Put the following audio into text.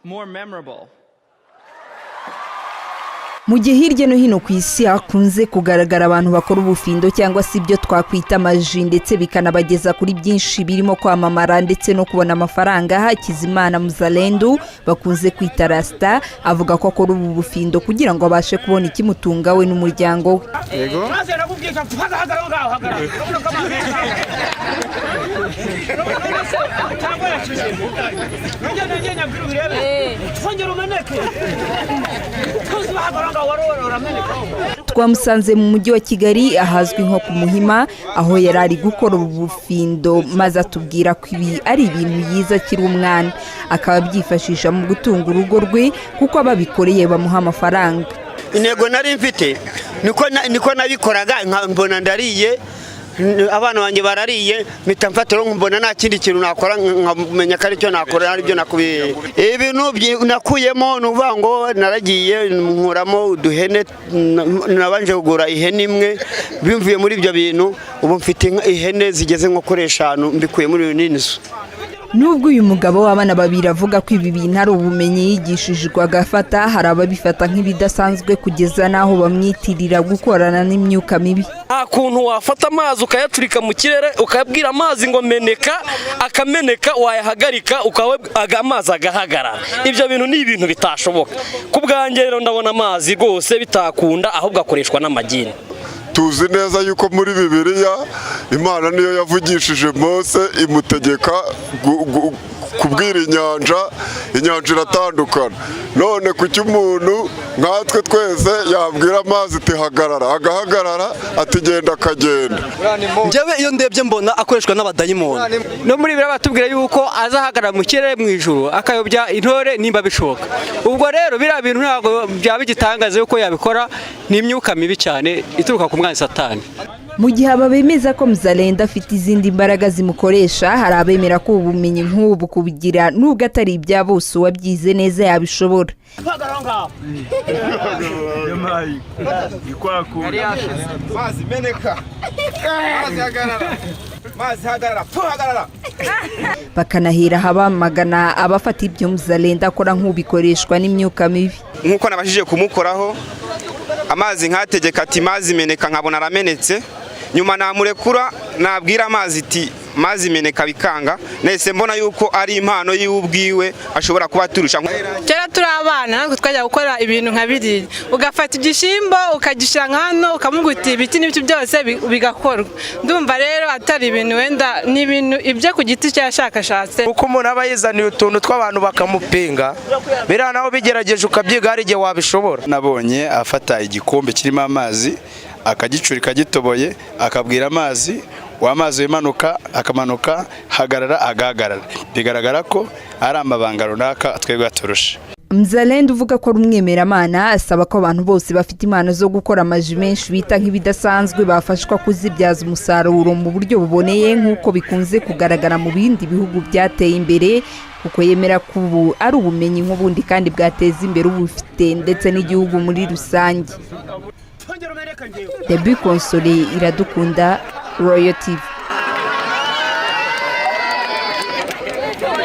more memorable. Mu gihe hirya no hino ku isi hakunze kugaragara abantu bakora ubufindo cyangwa se ibyo twakwita amaji ndetse bikanabageza kuri byinshi birimo kwamamara ndetse no kubona amafaranga, Hakizimana Mzalendo bakunze kwita Rasta avuga ko akora ubu bufindo kugira ngo abashe kubona ikimutunga we n'umuryango we. Yego Twamusanze mu mujyi wa Kigali ahazwi nko ku Muhima aho yari ari gukora ubu bufindo maze atubwira ko ibi ari ibintu yiza kiri umwana akaba byifashisha mu gutunga urugo rwe kuko ababikoreye bamuha amafaranga. Intego nari mfite niko nabikoraga mbona ndariye abana banjye barariye mpita mfatira mbona nta kindi kintu nakora nkamenya ko ari cyo nakora ari byo nakubiye ibintu nakuyemo nuvuga ngo naragiye nkuramo uduhene nabanje kugura ihene imwe bimvuye muri ibyo bintu ubu mfite ihene zigeze nko kuri 5 mbikuye muri n'inzu. Nubwo uyu mugabo w'abana babiri avuga ko ibi bintu ari ubumenyi yigishijwe agafata, hari ababifata nk'ibidasanzwe kugeza naho bamwitirira gukorana n'imyuka mibi. Akuntu wafata amazi ukayacurika mu kirere ukabwira amazi ngo meneka akameneka wayahagarika ukaga amazi agahagarara. Ibyo bintu ni ibintu bitashoboka. Ku bwanjye rero ndabona amazi rwose bitakunda ahubwo akoreshwa n'amagini. Tuzi neza yuko muri Bibiliya Imana niyo yavugishije Mose imutegeka kubwira inyanja iratandukana. None kuki umuntu nkatwe twese yabwira amazi tihagarara agahagarara atigenda akagenda. Njyewe iyo ndebye mbona akoreshwa n'abadayimoni. No muri Bibiliya batubwira yuko azahagarara mu kirere mu ijuru akayobya intore nimba bishoka. Ubwo rero bira bintu ntabwo byaba bigitangaza yuko yabikora ni imyuka mibi cyane ituruka ku mwana Satani. Mu gihe abemeza ko Mzalendo afite izindi mbaraga zimukoresha, hari abemera ko ubumenyi nk'ubu kubigira nubwo atari ibya bose uwabyize neza yabishobora. Bakanahera habamagana abafata ibyo Mzalendo akora nk'ubikoreshwa n'imyuka mibi. Nkuko nabashije kumukoraho amazi nkategeka ati mazi meneka nkabona aramenetse, nyuma namurekura nabwira amazi iti mazi meneka bikanga, nese mbona yuko ari impano y'ubwiwe ashobora kuba turusha. Kera turi abana natwe twajya gukora ibintu nka biri ugafata igishimbo ukagishira nkano ukamuguti ibiti n'ibiti byose bigakorwa. Ndumva rero atari ibintu wenda ni ibintu ibyo ku giti cyashakashatse uko umuntu aba yizaniye utuntu tw'abantu bakamupinga bera naho bigerageje ukabyiga hari igihe wabishobora. Nabonye afata igikombe kirimo amazi akagicurika gitoboye akabwira amazi wamazi wimanuka akamanuka hagarara agahagarara. Bigaragara ko ari amabanga runaka twebwe aturusha. Mzalendo uvuga ko rumwemeramana asaba ko abantu bose bafite impano zo gukora amaji menshi bita nk'ibidasanzwe bafashwa kuzibyaza umusaruro mu buryo buboneye nk'uko bikunze kugaragara mu bindi bihugu byateye imbere, kuko yemera ko ubu ari ubumenyi nk'ubundi kandi bwateza imbere ubufite ndetse n'igihugu muri rusange. Debut Console Iradukunda, Royal TV.